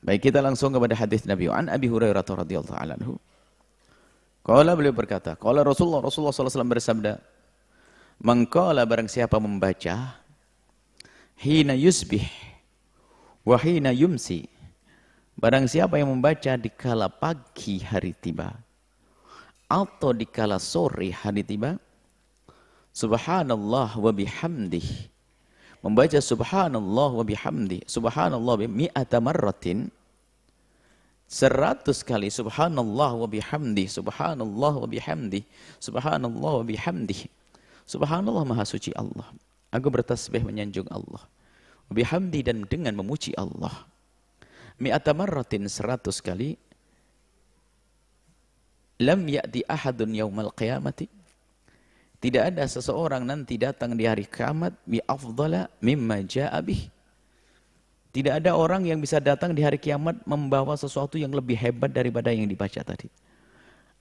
Baik, kita langsung kepada hadis Nabi. An Abi Hurairah radhiyallahu anhu. Qala, beliau berkata, qala Rasulullah sallallahu alaihi wasallam bersabda, "Man qala, barang siapa membaca hina yusbih wa hina yumsi." Barang siapa yang membaca di kala pagi hari tiba atau di kala sore hari tiba, subhanallah wa bihamdih. Membaca subhanallah wa bihamdih, subhanallah mi'ata marratin, 100 kali subhanallah wa bihamdih, subhanallah wa bihamdih, subhanallah wa bihamdih. Subhanallah, maha suci Allah. Aku bertasbih menyanjung Allah. Wa bihamdi, dan dengan memuji Allah. Mi'ata marratin, 100 kali. Lam ya'ti ahadun yaumal qiyamati. Tidak ada seseorang nanti datang di hari kiamat bi afdala mimma ja'a bih. Tidak ada orang yang bisa datang di hari kiamat membawa sesuatu yang lebih hebat daripada yang dibaca tadi.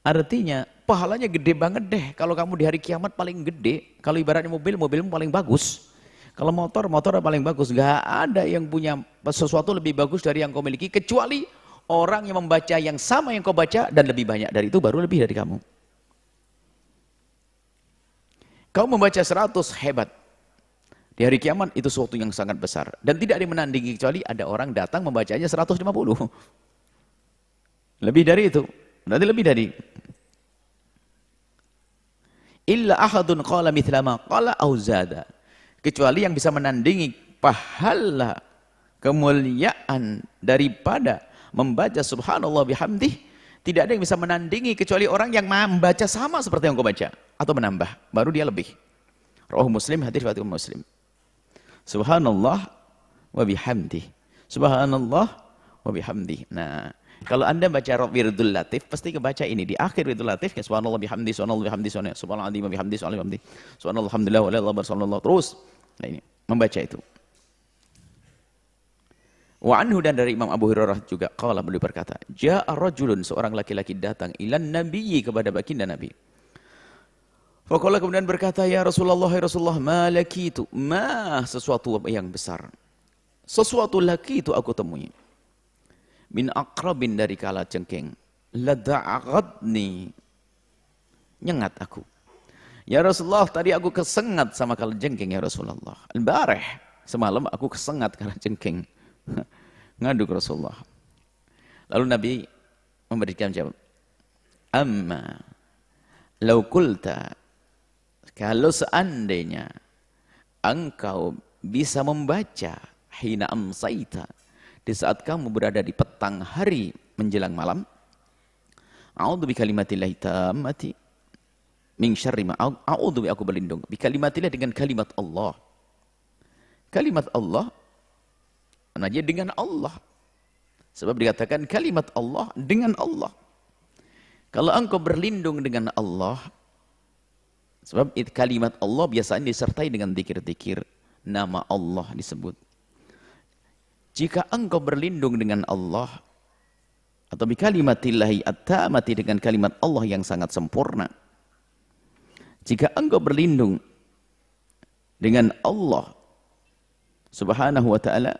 Artinya pahalanya gede banget deh kalau kamu di hari kiamat paling gede. Kalau ibaratnya mobilmu paling bagus. Kalau motor paling bagus. Gak ada yang punya sesuatu lebih bagus dari yang kau miliki kecuali orang yang membaca yang sama yang kau baca dan lebih banyak dari itu, baru lebih dari kamu. Kau membaca 100 hebat. Di hari kiamat itu sesuatu yang sangat besar. Dan tidak ada yang menandingi kecuali ada orang datang membacanya 150. Lebih dari itu. Berarti lebih dari. Illa ahadun qala mithla ma qala au zada. Kecuali yang bisa menandingi pahala kemuliaan daripada membaca subhanallah bihamdih. Tidak ada yang bisa menandingi kecuali orang yang membaca sama seperti yang kau baca atau menambah, baru dia lebih. Rawahu Muslim, hadis riwayat Muslim. Subhanallah wa bihamdih. Subhanallah wa bihamdih. Nah, kalau Anda baca wirdul latif pasti kebaca ini di akhir wirdul latif, subhanallah bihamdih, subhanallah bihamdih, subhanallah azim bihamdih, subhanallah bihamdih, subhanallah alhamdulillah wa la ilaha illallah, terus. Nah, ini membaca itu. Wa anhu, dan dari Imam Abu Hurairah juga qala, beliau berkata, jaa rajulun, seorang laki-laki datang ilan nabiyyi, kepada baginda Nabi. Faqala, kemudian berkata, ya Rasulullah, ya Rasulullah, ma laki itu, ma, sesuatu yang besar. Sesuatu laki itu aku temui. Min aqrabin, dari kala jengking. Lada'aghadni, nyengat aku. Ya Rasulullah, tadi aku kesengat sama kala jengking ya Rasulullah. Al-barih, semalam aku kesengat kala jengking. Ngaduk Rasulullah. Lalu Nabi memberikan jawab, amma lau kulta, kalau seandainya engkau bisa membaca hina amsaita, di saat kamu berada di petang hari menjelang malam, a'udzu bi kalimatillahi tammati min syarri ma, a'udzu, aku berlindung bi kalimatillah, dengan kalimat Allah. Kalimat Allah maknanya dengan Allah. Sebab dikatakan kalimat Allah dengan Allah. Kalau engkau berlindung dengan Allah, sebab kalimat Allah biasanya disertai dengan zikir-zikir, nama Allah disebut. Jika engkau berlindung dengan Allah, atau bi kalimatillahi at-tammati, dengan kalimat Allah yang sangat sempurna. Jika engkau berlindung dengan Allah Subhanahu wa ta'ala,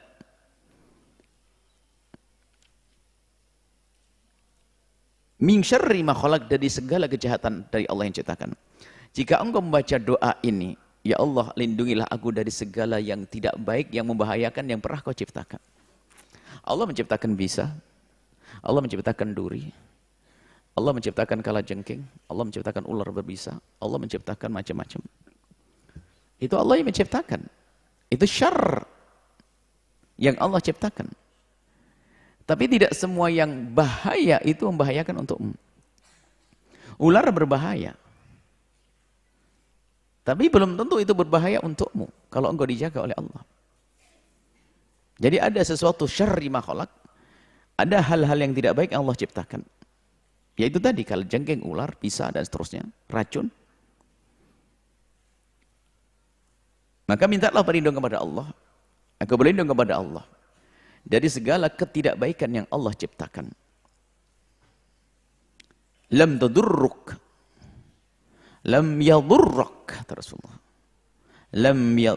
min syarri ma khalaq, dari segala kejahatan dari Allah yang ciptakan. Jika engkau membaca doa ini, ya Allah, lindungilah aku dari segala yang tidak baik, yang membahayakan, yang pernah kau ciptakan. Allah menciptakan bisa, Allah menciptakan duri, Allah menciptakan kalajengking, Allah menciptakan ular berbisa, Allah menciptakan macam-macam. Itu Allah yang menciptakan. Itu syarr yang Allah ciptakan. Tapi tidak semua yang bahaya itu membahayakan untukmu. Ular berbahaya. Tapi belum tentu itu berbahaya untukmu kalau engkau dijaga oleh Allah. Jadi ada sesuatu syarri ma khalaq, ada hal-hal yang tidak baik yang Allah ciptakan. Yaitu tadi kalajengking, ular, bisa, dan seterusnya, racun. Maka mintalah perlindungan kepada Allah. Aku berlindung kepada Allah dari segala ketidakbaikan yang Allah ciptakan. Lam tadurruk, lam yadurrak, kata Rasulullah.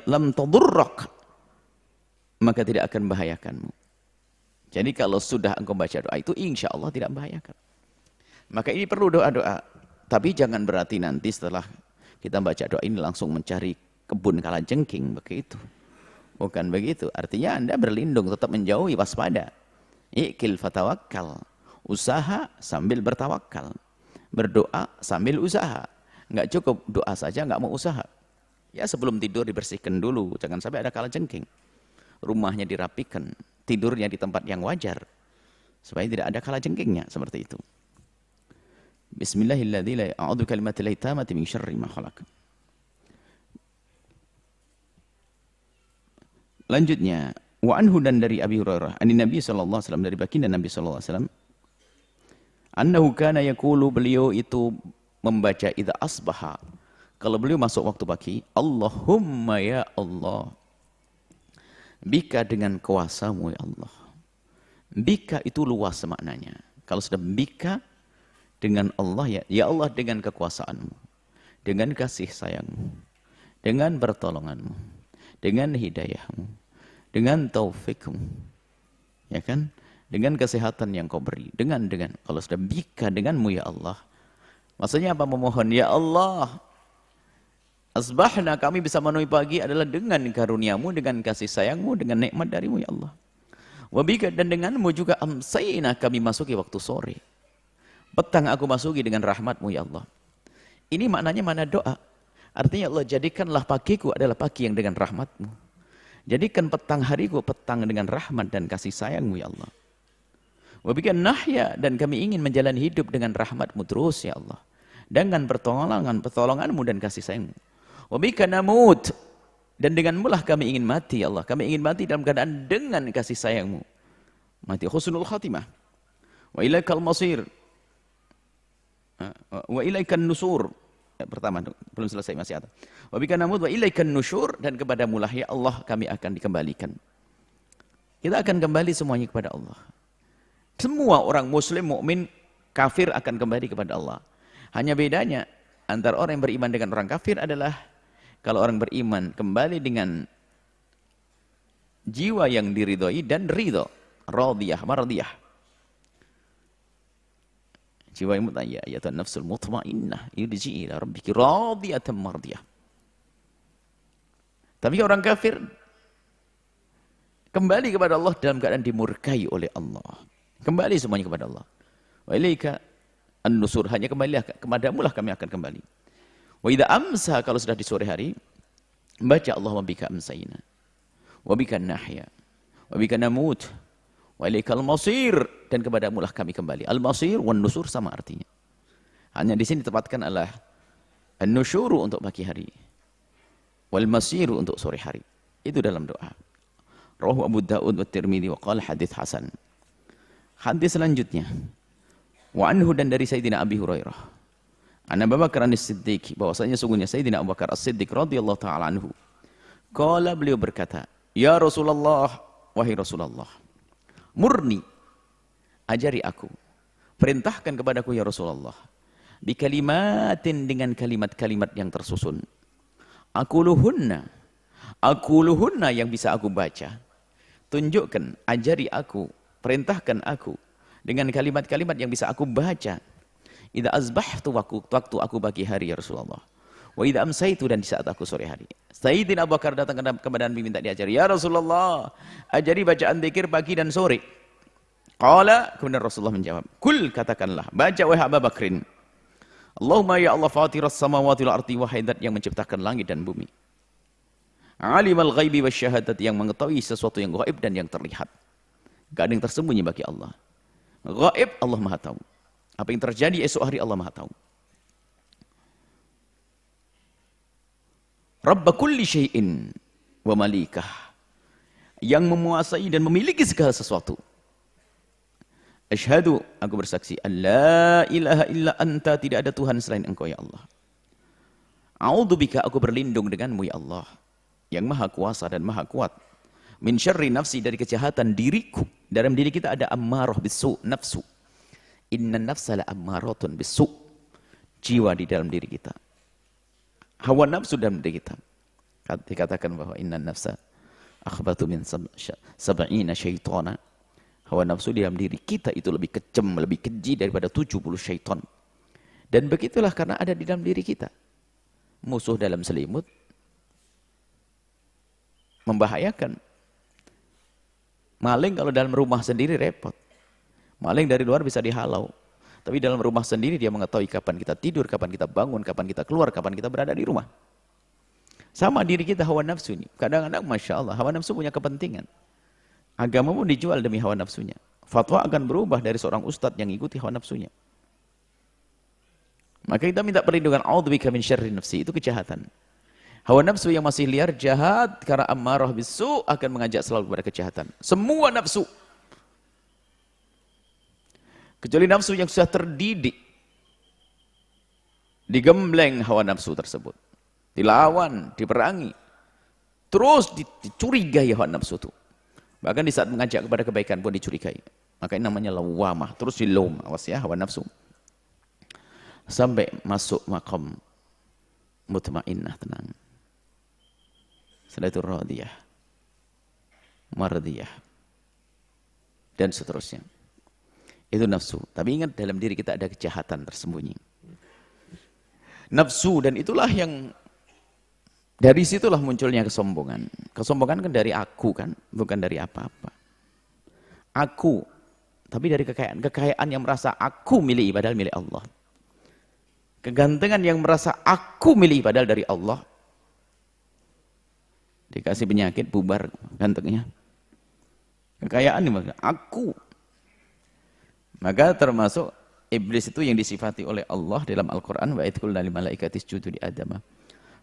Lam tadurrak, maka tidak akan membahayakanmu. Jadi kalau sudah engkau baca doa itu insya Allah tidak membahayakan. Maka ini perlu doa-doa. Tapi jangan berarti nanti setelah kita baca doa ini langsung mencari kebun kalajengking, begitu. Bukan begitu. Artinya Anda berlindung, tetap menjauhi, waspada. Ikil fatawakkal. Usaha sambil bertawakal. Berdoa sambil usaha. Enggak cukup doa saja, enggak mau usaha. Ya sebelum tidur dibersihkan dulu, jangan sampai ada kalajengking. Rumahnya dirapikan, tidurnya di tempat yang wajar. Supaya tidak ada kalajengkingnya, seperti itu. Bismillahirrahmanirrahim. A'udzu bikalimatil tammati min syarri ma khalaq. Lanjutnya, wa anhu dan dari Abi Hurairah, ani Nabi sallallahu alaihi wasallam, dari baginda Nabi sallallahu alaihi wasallam, annahu kana yaqulu, beliau itu membaca idza asbaha, kalau beliau masuk waktu pagi, Allahumma ya Allah, bika dengan kuasamu ya Allah. Bika itu luas maknanya. Kalau sudah bika dengan Allah, ya Allah dengan kekuasaanmu, dengan kasih sayangmu, dengan pertolonganmu, dengan hidayahmu, dengan taufikmu, ya kan? Dengan kesehatan yang kau beri, dengan kalau sudah bika denganmu ya Allah, maksudnya apa? Memohon ya Allah, asbahna, kami bisa memenuhi pagi adalah dengan karuniamu, dengan kasih sayangmu, dengan nikmat darimu ya Allah. Wabika, dan denganmu juga amsayna, kami masuki waktu sore. Petang aku masuki dengan rahmatmu ya Allah. Ini maknanya mana doa. Artinya Allah, jadikanlah pagiku adalah pagi yang dengan rahmatmu. Jadikan petang hariku petang dengan rahmat dan kasih sayangmu ya Allah. Wabika nahya, dan kami ingin menjalani hidup dengan rahmatmu terus ya Allah. Dengan pertolonganmu dan kasih sayangmu. Wabika namut, dan denganmulah kami ingin mati ya Allah. Kami ingin mati dalam keadaan dengan kasih sayangmu. Mati husnul khatimah. Wa ilaikal masir. Wa ilaikan nusur. Ya, pertama belum selesai, masih ada. Wa bika namut wa ilaikan nusyur, dan kepadamu lah ya Allah kami akan dikembalikan. Kita akan kembali semuanya kepada Allah. Semua orang muslim, mukmin, kafir akan kembali kepada Allah. Hanya bedanya antara orang yang beriman dengan orang kafir adalah kalau orang beriman kembali dengan jiwa yang diridhoi dan ridho, radiyah, mardiyah. Jiwa yang mutma'innah, ya nafsul mutmainnah, irji'i ila rabbiki radiyatan mardiyah. Tapi orang kafir kembali kepada Allah dalam keadaan dimurkai oleh Allah. Kembali semuanya kepada Allah. Wa ilaika an-nusur, hanya kepadamu lah kami akan kembali. Wa idza amsa, kalau sudah di sore hari, baca Allahumma bika amsayna, wa bika nahya, wa bika namut, wa ilaikal masir, dan kepadamu lah kami kembali. Al-masir wan nusur sama artinya. Hanya di sini ditempatkan adalah an-nusyuru untuk pagi hari, wal masiru untuk sore hari. Itu dalam doa. Rawahu Abu Daud wa Tirmidzi wa qala hadits hasan. Hadis selanjutnya, wa anhu, dan dari Sayyidina Abi Hurairah, an Abu Bakar As-Siddiq, bahwasanya sungguhnya Sayyidina Abu Bakar As-Siddiq radhiyallahu taala anhu, qala, beliau berkata, ya Rasulullah, wahai Rasulullah, murni, ajari aku, perintahkan kepadaku ya Rasulullah, bi kalimatin, dengan kalimat-kalimat yang tersusun, akuluhunna yang bisa aku baca, tunjukkan, ajari aku, perintahkan aku dengan kalimat-kalimat yang bisa aku baca. Idza azbahtu, waktu aku pagi hari ya Rasulullah. Wa idza amsaitu, dan di saat aku sore hari. Sayyidina Abu Bakar datang kepada Nabi minta diajari, ya Rasulullah, ajari bacaan zikir pagi dan sore. Qala, kemudian Rasulullah menjawab, kul, katakanlah, baca wahai Abu Bakrin, Allahumma ya Allah fatiras samawati wal ardi, wahai zat yang menciptakan langit dan bumi. Alimal ghaibi wasyahadati, yang mengetahui sesuatu yang gaib dan yang terlihat. Gak ada yang tersembunyi bagi Allah. Gaib, Allah Maha tahu. Apa yang terjadi esok hari, Allah Maha tahu. Rabb kulli syai'in wa malikah, yang memuasai dan memiliki segala sesuatu. Asyhadu, aku bersaksi, alla ilaha illa anta, tidak ada Tuhan selain engkau ya Allah. A'udzubika, aku berlindung denganmu ya Allah, yang maha kuasa dan maha kuat. Min syarri nafsi, dari kejahatan diriku. Dalam diri kita ada ammarah bisu, nafsu. Inna nafsa la ammaratun bisu, jiwa di dalam diri kita. Hawa nafsu dalam diri kita. Dikatakan bahwa inna nafsa akhbatu min sab'ina syaitana. Hawa nafsu di dalam diri kita itu lebih kejam, lebih keji daripada 70 syaitan. Dan begitulah karena ada di dalam diri kita. Musuh dalam selimut membahayakan. Maling kalau dalam rumah sendiri repot. Maling dari luar bisa dihalau. Tapi dalam rumah sendiri dia mengetahui kapan kita tidur, kapan kita bangun, kapan kita keluar, kapan kita berada di rumah. Sama diri kita hawa nafsu ini. Kadang-kadang Masya Allah, hawa nafsu punya kepentingan. Agama pun dijual demi hawa nafsunya. Fatwa akan berubah dari seorang ustadz yang ikuti hawa nafsunya. Maka kita minta perlindungan a'udzubika min syarri nafsi, itu kejahatan. Hawa nafsu yang masih liar jahat karena ammarah bisu akan mengajak selalu kepada kejahatan. Semua nafsu. Kecuali nafsu yang sudah terdidik. Digembleng hawa nafsu tersebut. Dilawan, diperangi. Terus dicurigai hawa nafsu itu. Bahkan di saat mengajak kepada kebaikan pun dicurigai. Maka ini namanya lawamah. Terus dilom. Awas ya hawa nafsu. Sampai masuk maqam mutmainnah, tenang. Setelah itu radiyah, mardiyah, dan seterusnya. Itu nafsu. Tapi ingat dalam diri kita ada kejahatan tersembunyi. Nafsu, dan itulah yang dari situlah munculnya kesombongan. Kesombongan kan dari aku kan, bukan dari apa-apa. Aku, tapi dari kekayaan. Kekayaan yang merasa aku milik, padahal milik Allah. Kegantengan yang merasa aku milik, padahal dari Allah. Dikasih penyakit, bubar gantengnya. Kekayaan ini maksudnya aku. Maka termasuk iblis itu yang disifati oleh Allah dalam Al-Quran. Wa idh qulna lil malaikati isjudu li Adama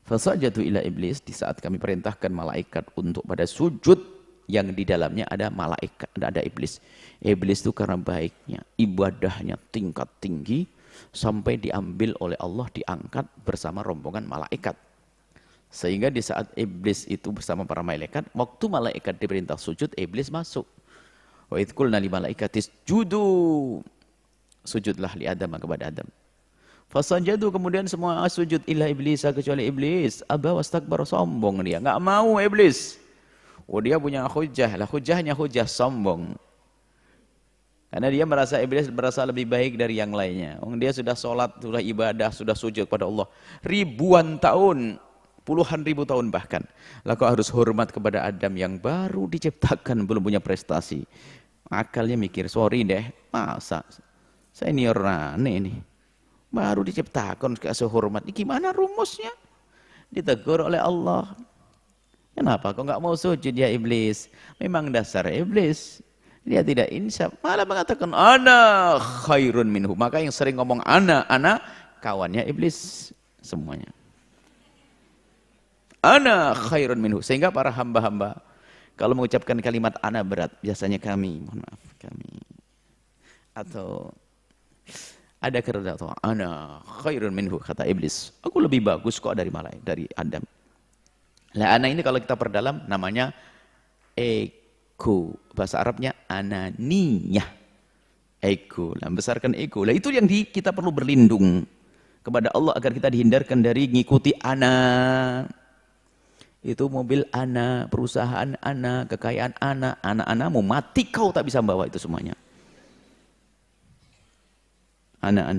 fasajadu ila iblis. Di saat kami perintahkan malaikat untuk pada sujud, yang di dalamnya ada malaikat, ada iblis. Iblis itu karena baiknya, ibadahnya tingkat tinggi, sampai diambil oleh Allah, diangkat bersama rombongan malaikat. Sehingga di saat iblis itu bersama para malaikat, waktu malaikat diperintah sujud, iblis masuk. Wa idh qulna lil malaikati isjudu, sujudlah li Adam, kepada Adam. Fasajadu, kemudian semua sujud illa iblis, kecuali iblis. Aba wastakbar, sombong dia, enggak mau iblis. Oh, dia punya hujah, lah hujahnya hujah sombong. Karena dia merasa iblis merasa lebih baik dari yang lainnya. Dia sudah sholat, sudah ibadah, sudah sujud kepada Allah ribuan tahun, puluhan ribu tahun bahkan. Lah kok harus hormat kepada Adam yang baru diciptakan, belum punya prestasi. Akalnya mikir, sorry deh, masa senior aneh ini baru diciptakan kasih hormat. Ini gimana rumusnya? Ditegur oleh Allah. Kenapa kok nggak mau sujud ya iblis? Memang dasar iblis. Dia tidak insaf, malah mengatakan ana khairun minhu. Maka yang sering ngomong ana, kawannya iblis semuanya. Ana khairun minhu. Sehingga para hamba-hamba kalau mengucapkan kalimat ana berat, biasanya kami, mohon maaf, kami. Atau ada kerja atau ana khairun minhu, kata iblis. Aku lebih bagus kok dari malaikat, dari Adam. Lah ana ini kalau kita perdalam namanya ego. Bahasa Arabnya ananiyah. Ego. Lah membesarkan ego. Lah itu yang kita perlu berlindung kepada Allah agar kita dihindarkan dari ngikuti ana. Itu mobil ana, perusahaan ana, kekayaan ana, anak-anak mau mati kau tak bisa bawa itu semuanya. Ana.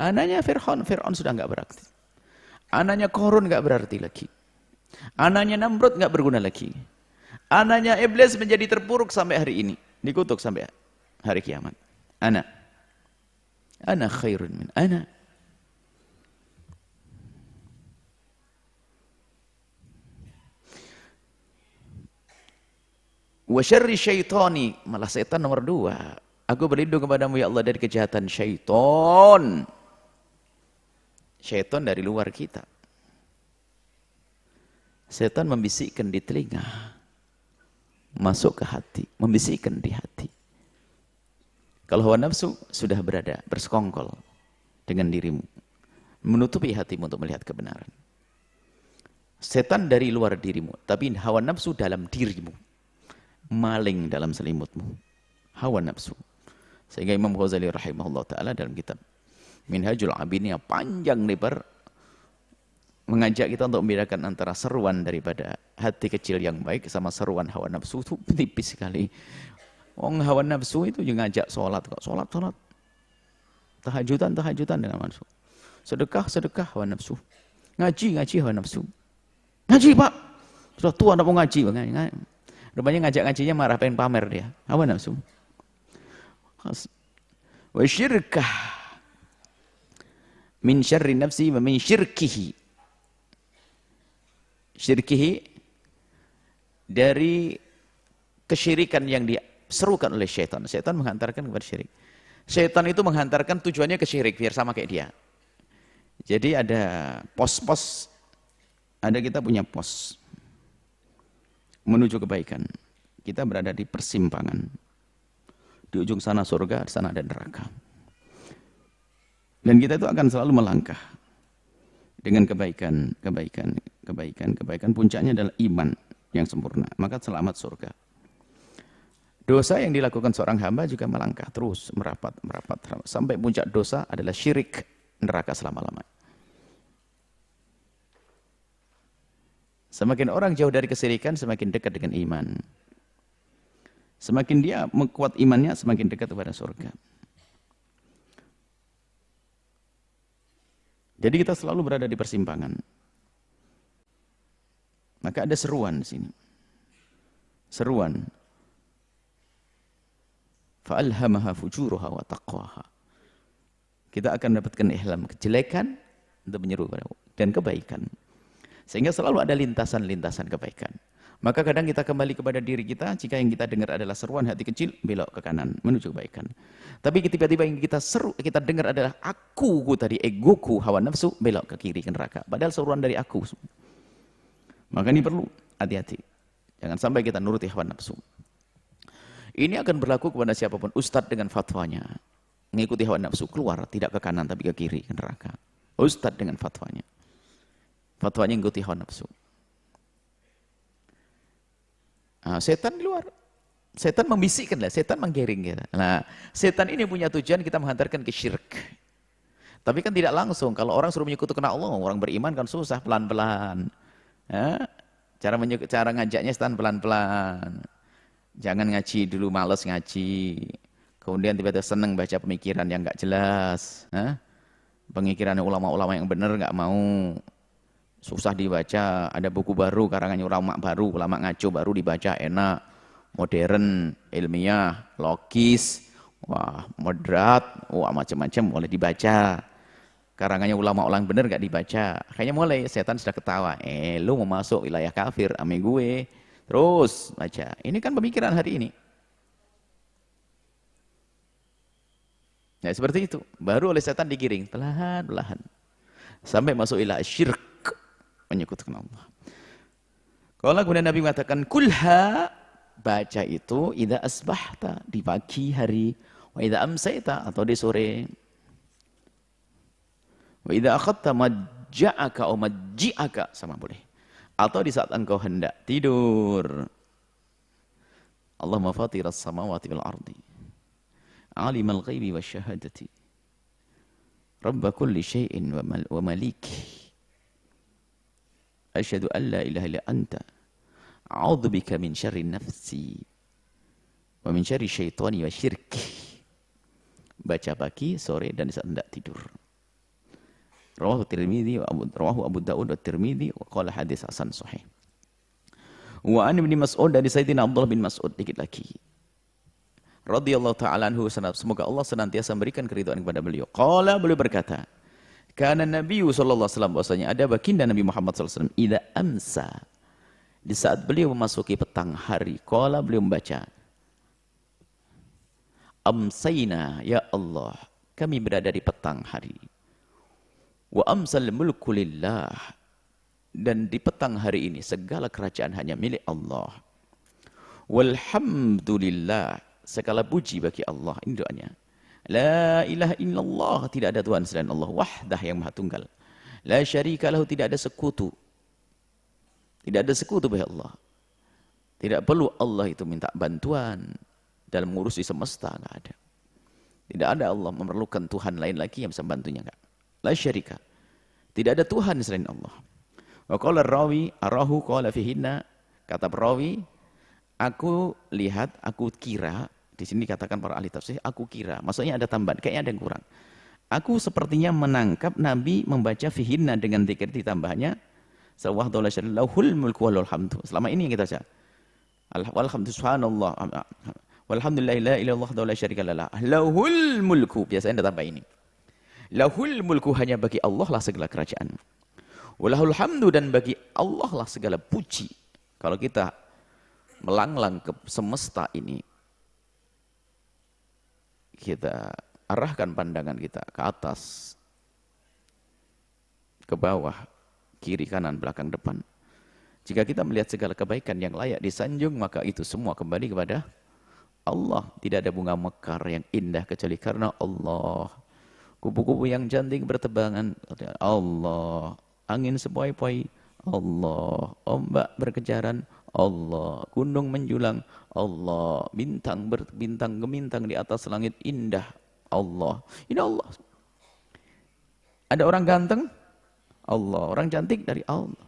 Ananya Fir'aun sudah enggak berarti. Ananya Qarun enggak berarti lagi. Ananya Namrud enggak berguna lagi. Ananya iblis menjadi terpuruk sampai hari ini, dikutuk sampai hari kiamat. Ana khairun min ana. Wa syarri syaitani, malah setan nomor 2. Aku berlindung kepadamu ya Allah dari kejahatan syaitan. Syaitan dari luar kita. Setan membisikkan di telinga, masuk ke hati, membisikkan di hati. Kalau hawa nafsu sudah berada, bersekongkol dengan dirimu, menutupi hatimu untuk melihat kebenaran. Setan dari luar dirimu, tapi hawa nafsu dalam dirimu, maling dalam selimutmu, hawa nafsu. Sehingga Imam Ghazali rahimahullah ta'ala dalam kitab Minhajul Abidin yang panjang lebar mengajak kita untuk membedakan antara seruan daripada hati kecil yang baik sama seruan hawa nafsu itu tipis sekali. Hawa nafsu itu juga ngajak sholat kok, sholat. Tahajudan dengan nafsu. Sedekah hawa nafsu. Ngaji hawa nafsu. Ngaji Pak, sudah tua tidak mau ngaji. Rupanya ngajak ngajinya marah, pengen pamer dia. Hawa nafsu. Wa syirkah min syarri nafsi wa min syirkihi. Syirkihi dari kesyirikan yang diserukan oleh syaitan. Syaitan menghantarkan kepada syirik. Syaitan itu menghantarkan tujuannya ke syirik biar sama kayak dia. Jadi ada pos-pos, ada kita punya pos menuju kebaikan. Kita berada di persimpangan. Di ujung sana surga, di sana ada neraka. Dan kita itu akan selalu melangkah dengan kebaikan. Puncaknya adalah iman yang sempurna. Maka selamat surga. Dosa yang dilakukan seorang hamba juga melangkah terus, merapat. Sampai puncak dosa adalah syirik, neraka selama-lamanya. Semakin orang jauh dari kesyirikan, semakin dekat dengan iman. Semakin dia kuat imannya, semakin dekat kepada surga. Jadi kita selalu berada di persimpangan. Maka ada seruan di sini. Seruan. Fa'alhamaha fujuruha wa taqwaha. Kita akan mendapatkan ihlam kejelekan untuk menyeru dan kebaikan. Sehingga selalu ada lintasan-lintasan kebaikan. Maka kadang kita kembali kepada diri kita, jika yang kita dengar adalah seruan hati kecil, belok ke kanan, menuju kebaikan. Tapi tiba-tiba yang kita dengar adalah akuku tadi, egoku, hawa nafsu, belok ke kiri, ke neraka. Padahal seruan dari aku. Maka ini perlu hati-hati. Jangan sampai kita nuruti hawa nafsu. Ini akan berlaku kepada siapapun. Ustadz dengan fatwanya, mengikuti hawa nafsu, keluar, tidak ke kanan, tapi ke kiri, ke neraka. Ustadz dengan fatwanya. Fatwanya mengikuti hawa nafsu. Nah, setan di luar. Setan membisikkan lah, setan menggering kita. Nah, setan ini punya tujuan kita menghantarkan ke syirik. Tapi kan tidak langsung. Kalau orang suruh menyekutukan Allah, orang beriman kan susah, pelan-pelan. Ya? Cara ngajaknya setan pelan-pelan. Jangan ngaji dulu, males ngaji. Kemudian tiba-tiba senang baca pemikiran yang enggak jelas. Pemikiran ulama-ulama yang benar enggak mau. Susah dibaca, ada buku baru, karangannya ulama baru, ulama ngaco baru dibaca, enak, modern, ilmiah, logis, wah moderat, wah macam-macam boleh dibaca. Karangannya ulama-ulama bener gak dibaca. Kayaknya mulai setan sudah ketawa, lu mau masuk wilayah kafir ame gue, terus baca. Ini kan pemikiran hari ini. Ya seperti itu, baru oleh setan digiring, perlahan-perlahan. Sampai masuk ila syirik. Menyekutukan Allah. Kalau kemudian Nabi mengatakan kulha, baca itu idza asbahta, di pagi hari, wa idza amsayta, atau di sore, wa idza akhadta majja'aka aw majji'aka, sama boleh, atau di saat engkau hendak tidur. Allahumma fatiras samawati wal ardi, alimal ghaibi wasyahadati, rabb kulli syai'in wa maliki, asyhadu an la ilaha illa anta, a'udzu bika min syarri nafsi wa min syarri syaitani wa syirki. Baca pagi, sore, dan saat hendak tidur. Rawahu Tirmidzi rawahu Abu Daud wa Tirmidzi wa qala hadis hasan sahih. Wa an Ibnu Mas'ud, dari Sayyidina Abdullah bin Mas'ud, dikit lagi. Radhiyallahu ta'ala anhu, semoga Allah senantiasa memberikan keridhaan kepada beliau. Qala, beliau berkata, karena Nabi sallallahu alaihi wasallam, bahwasanya ada baginda Nabi Muhammad sallallahu alaihi wasallam, idza amsa, di saat beliau memasuki petang hari, qala, beliau membaca, amsayna ya Allah, kami berada di petang hari, wa amsal mulku lillah, dan di petang hari ini segala kerajaan hanya milik Allah, walhamdulillah, segala puji bagi Allah. Ini doanya. La ilaha illallah, tidak ada Tuhan selain Allah, wahdah yang maha tunggal. La syarika lahu, tidak ada sekutu. Tidak ada sekutu bagi Allah. Tidak perlu Allah itu minta bantuan dalam mengurusi semesta, enggak ada. Tidak ada Allah memerlukan Tuhan lain lagi yang bisa membantunya, enggak. La syarika. Tidak ada Tuhan selain Allah. Wa qala rawi arahu qala fihinna, kata perawi, aku lihat, aku kira, di sini dikatakan para ahli tafsir, aku kira, maksudnya ada tambahan, kayaknya ada yang kurang. Aku sepertinya menangkap Nabi membaca fihinna dengan zikir ditambahnya sawahdahu la syarika lahul mulku walahul hamdu. Selama ini yang kita baca. Walhamdu subhanallah. Walhamdulillah la ilaha illallah wa la syarika lah. Lahul mulku. Biasanya ada tambah ini. Lahul mulku, hanya bagi Allah lah segala kerajaan. Walahul hamdu, dan bagi Allah lah segala puji. Kalau kita melanglang ke semesta ini, kita arahkan pandangan kita ke atas, ke bawah, kiri, kanan, belakang, depan. Jika kita melihat segala kebaikan yang layak disanjung, maka itu semua kembali kepada Allah. Tidak ada bunga mekar yang indah kecuali karena Allah. Kupu-kupu yang cantik bertebangan, Allah. Angin sepoi-poi, Allah. Ombak berkejaran, Allah. Gunung menjulang, Allah. Bintang berbintang gemintang di atas langit indah, Allah. Ini Allah. Ada orang ganteng, Allah. Orang cantik, dari Allah.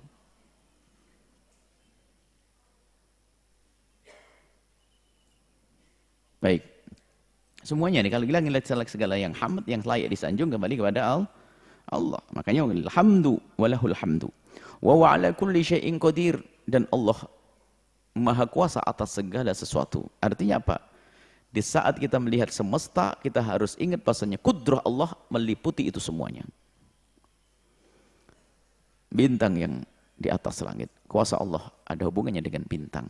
Baik. Semuanya nih, kalau kita ngelihat segala yang hamd, yang layak disanjung, kembali kepada Allah. Makanya alhamdu walahul hamdu. Wa ala kulli syai'in qadir, dan Allah Maha kuasa atas segala sesuatu. Artinya apa? Di saat kita melihat semesta, kita harus ingat bahasanya kudrah Allah meliputi itu semuanya. Bintang yang di atas langit, kuasa Allah ada hubungannya dengan bintang.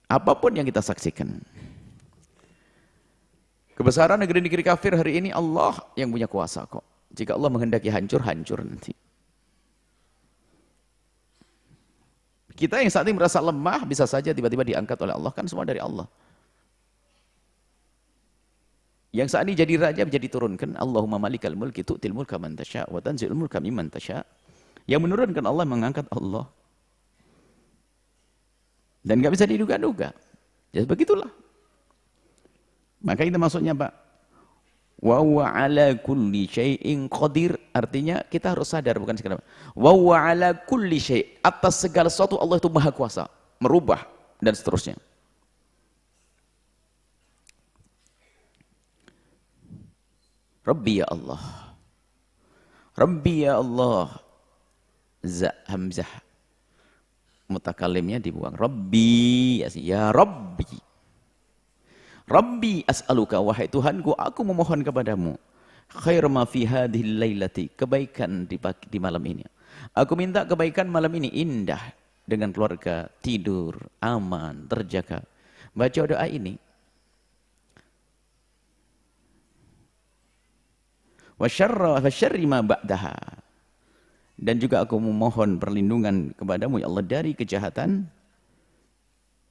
Apapun yang kita saksikan, kebesaran negeri-negeri kafir hari ini, Allah yang punya kuasa kok. Jika Allah menghendaki hancur, hancur nanti. Kita yang saat ini merasa lemah, bisa saja tiba-tiba diangkat oleh Allah, kan semua dari Allah. Yang saat ini jadi raja, bisa diturunkan, Allahumma malikal mulki tu'til mulka man tasya' wa tanzi'ul mulka mimman tasya'. Yang menurunkan Allah, mengangkat Allah. Dan nggak bisa diduga-duga. Ya begitulah. Maka itu maksudnya Pak. Wa huwa ala kulli syai'in qadir, artinya kita harus sadar, bukan sekedar wa huwa ala kulli syai', atas segala sesuatu Allah itu maha kuasa, merubah dan seterusnya. Rabbi ya Allah, Rabbi ya Allah, hamzah mutakalimnya dibuang, Rabbi ya Rabbi. Rabbi as'aluka, wahai Tuhanku, aku memohon kepadamu, khair ma fi hadhil lailati, kebaikan di malam ini. Aku minta kebaikan malam ini indah, dengan keluarga, tidur, aman, terjaga. Baca doa ini. Wa syarri ma ba'daha. Dan juga aku memohon perlindungan kepadamu ya Allah dari kejahatan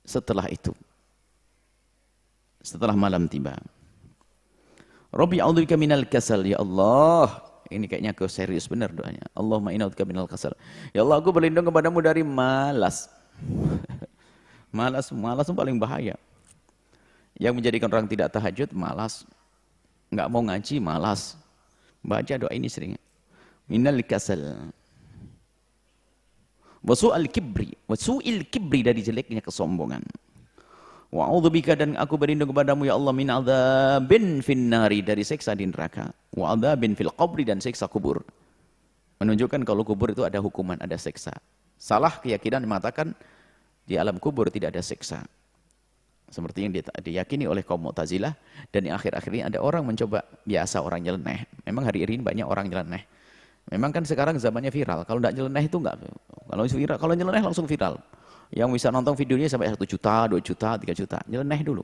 setelah itu. Setelah malam tiba. Rabbi a'udzubika minal kasal, ya Allah. Ini kayaknya aku serius benar doanya. Allahumma inna a'udzubika minal kasal. Ya Allah, aku berlindung kepadamu dari malas. Malas itu paling bahaya. Yang menjadikan orang tidak tahajud, malas. Enggak mau ngaji, malas. Baca doa ini sering. Minal kasal. Wa su'il kibri, dari jeleknya kesombongan. Wa a'udzubika, dan aku berlindung kepadamu ya Allah min adzabin finnari, dari siksa di neraka, wa adzabin fil qabri, dan siksa kubur. Menunjukkan kalau kubur itu ada hukuman, ada siksa. Salah keyakinan mengatakan di alam kubur tidak ada siksa. Seperti yang diyakini oleh kaum Mu'tazilah, dan yang akhir-akhir ini ada orang mencoba, biasa orang nyeleneh. Memang hari ini banyak orang nyeleneh. Memang kan sekarang zamannya viral. Kalau tidak nyeleneh itu enggak. Kalau nyeleneh langsung viral. Yang bisa nonton videonya sampai 1 juta, 2 juta, 3 juta. Nyeleneh dulu.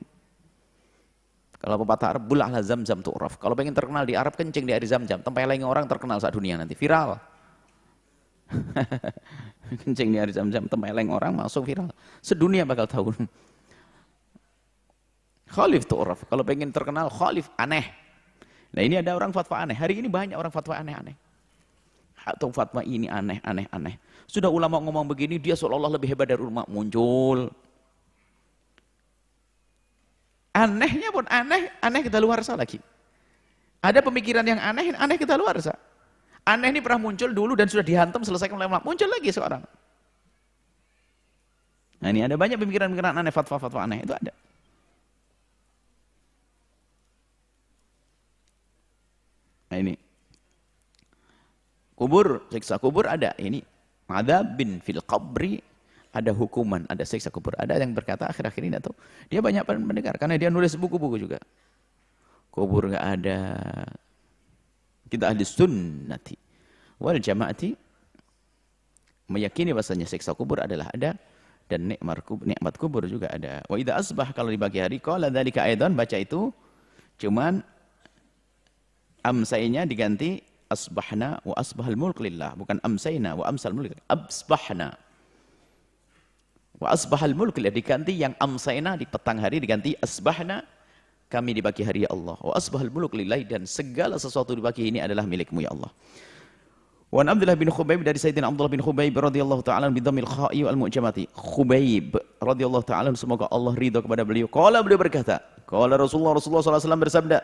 Kalau pepatah Arab, bulahlah zam-zam tu'raf. Kalau pengen terkenal di Arab, kencing di air zam-zam. Tempeleng orang terkenal saat dunia nanti. Viral. Kencing di air zam-zam, tempeleng orang masuk viral. Sedunia bakal tahu. Khalif tu'raf. Kalau pengen terkenal, khalif, aneh. Nah ini ada orang fatwa aneh. Hari ini banyak orang fatwa aneh-aneh. Atau fatwa ini aneh. Sudah ulama ngomong begini, dia seolah-olah lebih hebat dari ulama, muncul. Anehnya pun aneh kedaluarsa lagi. Ada pemikiran yang aneh kedaluarsa. Aneh ini pernah muncul dulu dan sudah dihantam selesaikan oleh ulama. Muncul lagi seorang. Nah ini ada banyak pemikiran-pemikiran aneh, fatwa-fatwa aneh itu ada. Nah ini. Kubur, siksa kubur ada. Ini adzabin fil qabri, ada hukuman, ada siksa kubur. Ada yang berkata akhir-akhir ini atau dia banyak mendengar karena dia nulis buku-buku juga. Kubur enggak ada. Kita ahli sunnati wal jamaati meyakini bahasanya siksa kubur adalah ada dan nikmat kubur juga ada. Wa idza asbah, kalau di pagi hari, qala dzalika aidan, baca itu cuman amsainya diganti asbahna wa asbahal mulk lillah, bukan amsayna wa amsal mulk, asbahna wa asbahal mulk lillah, diganti yang amsayna di petang hari diganti asbahna, kami di pagi hari ya Allah, wa asbahal mulk lillah, dan segala sesuatu di pagi ini adalah milikmu ya Allah. Wa Abdullah bin Khubayb, dari Sayyidina Abdullah bin Khubayb radhiyallahu ta'ala bi dhammil kha'i wal mu'jamati, Khubayb radhiyallahu ta'ala, semoga Allah ridha kepada beliau. Qala, beliau berkata, qala Rasulullah sallallahu alaihi wasallam bersabda,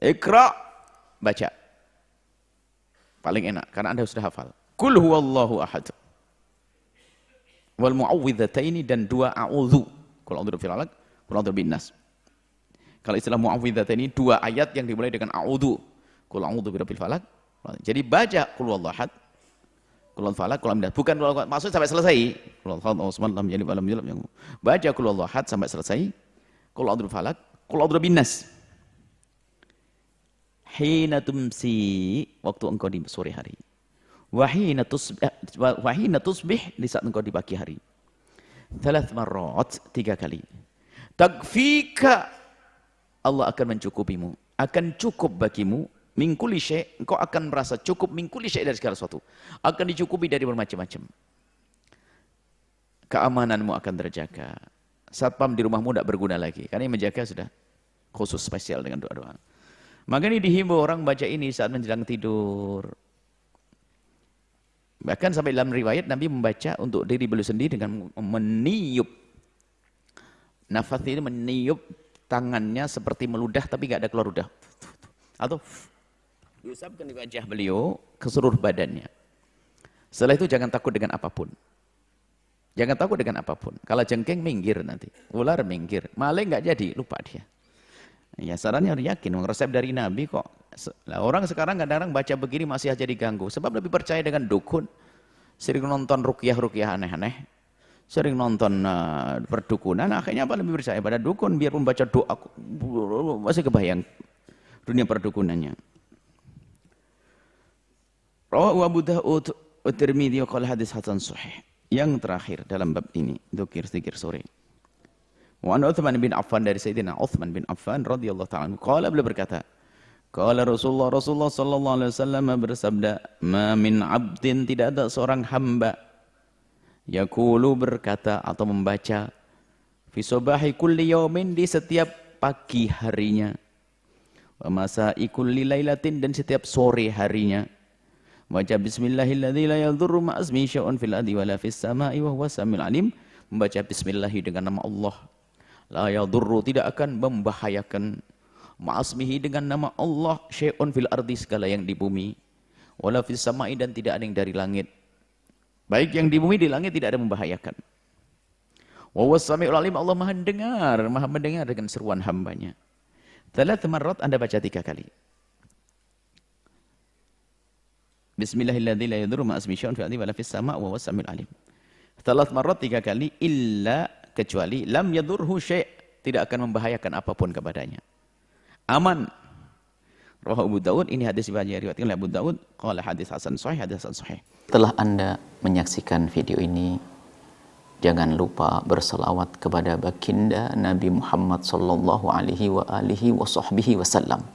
Iqra, baca. Paling enak karena Anda sudah hafal. Qul huwallahu ahad. Wal mu'awwidhataini, dan dua a'udzu. Qul a'udzu birabbil falaq, qul a'udzu bin nas. Kalau istilah mu'awwidhataini dua ayat yang dimulai dengan a'udzu. Qul a'udzu birabbil falaq. Jadi baca qul huwallahu ahad, qul a'udzu falaq, qul a'udzu, bukan maksud sampai selesai. Qul a'udzu lam yalid walam yulad. Baca qul huwallahu ahad sampai selesai. Qul a'udzu falaq, qul a'udzu bin nas. Hina tumsi, waktu engkau di sore hari. Wahina tusbih, di saat engkau di pagi hari. 3 marrat, 3 kali. Takfika, Allah akan mencukupimu, akan cukup bagimu. Min kulli syai', engkau akan merasa cukup min kulli syai', dari segala sesuatu. Akan dicukupi dari bermacam-macam. Keamananmu akan terjaga. Satpam di rumahmu tidak berguna lagi, karena yang menjaga sudah khusus spesial dengan doa-doa. Maka ini dihimbau orang baca ini saat menjelang tidur. Bahkan sampai dalam riwayat Nabi membaca untuk diri beliau sendiri dengan meniup. Nafas ini meniup tangannya seperti meludah tapi tidak ada keluar ludah. Atau diusapkan di wajah beliau ke seluruh badannya. Setelah itu jangan takut dengan apapun. Jangan takut dengan apapun. Kalau jengking minggir nanti, ular minggir, maling nggak jadi, lupa dia. Ya sarannya harus yakin, resep dari Nabi kok. Orang sekarang kadang-kadang baca begini masih aja diganggu. Sebab lebih percaya dengan dukun. Sering nonton ruqyah-ruqyah aneh-aneh. Sering nonton perdukunan, akhirnya apa lebih percaya pada dukun. Biarpun baca doa, masih kebayang dunia perdukunannya. Rawahu Abu Daud wa Tirmidzi wa qala hadis hasan sahih. Yang terakhir dalam bab ini, zikir sore. Wa an Utsman bin Affan, dari Sayyidina Utsman bin Affan radhiyallahu ta'ala anhu, qala, beliau berkata, qala Rasulullah sallallahu alaihi wasallam bersabda, ma min 'abdin, tidak ada seorang hamba, yaqulu, berkata atau membaca, fi subahi kulli yaumin, di setiap pagi harinya, wa masai kulli lailatin, dan setiap sore harinya, baca bismillahilladzi la yadhurru ma ismihi syai'un fil ardi wala fis sama'i wa huwas samiul alim, membaca bismillah dengan nama Allah, la yadhurru, tidak akan membahayakan, ma'asmihi, dengan nama Allah, syai'un fil ardi, segala yang di bumi, wala fis sama'i, dan tidak ada yang dari langit, baik yang di bumi di langit tidak ada membahayakan. Wa huwas samiul alim, Allah maha mendengar dengan seruan hambanya. 3 marrat, Anda baca 3 kali. Bismillahilladzi la yadurru ma ismihi syai'un fil ardi wala fis sama'i wa huwas samiul alim. 3 marrat, 3 kali, illa, kecuali, lam yadurhu syai', tidak akan membahayakan apapun kepadanya. Aman. Rawahu Abu Daud, ini hadis diriwayatkan oleh Abu Daud, qala hadis hasan sahih, hadis hasan sahih. Setelah Anda menyaksikan video ini, jangan lupa berselawat kepada baginda Nabi Muhammad sallallahu alaihi wa alihi wa sahbihi wasallam.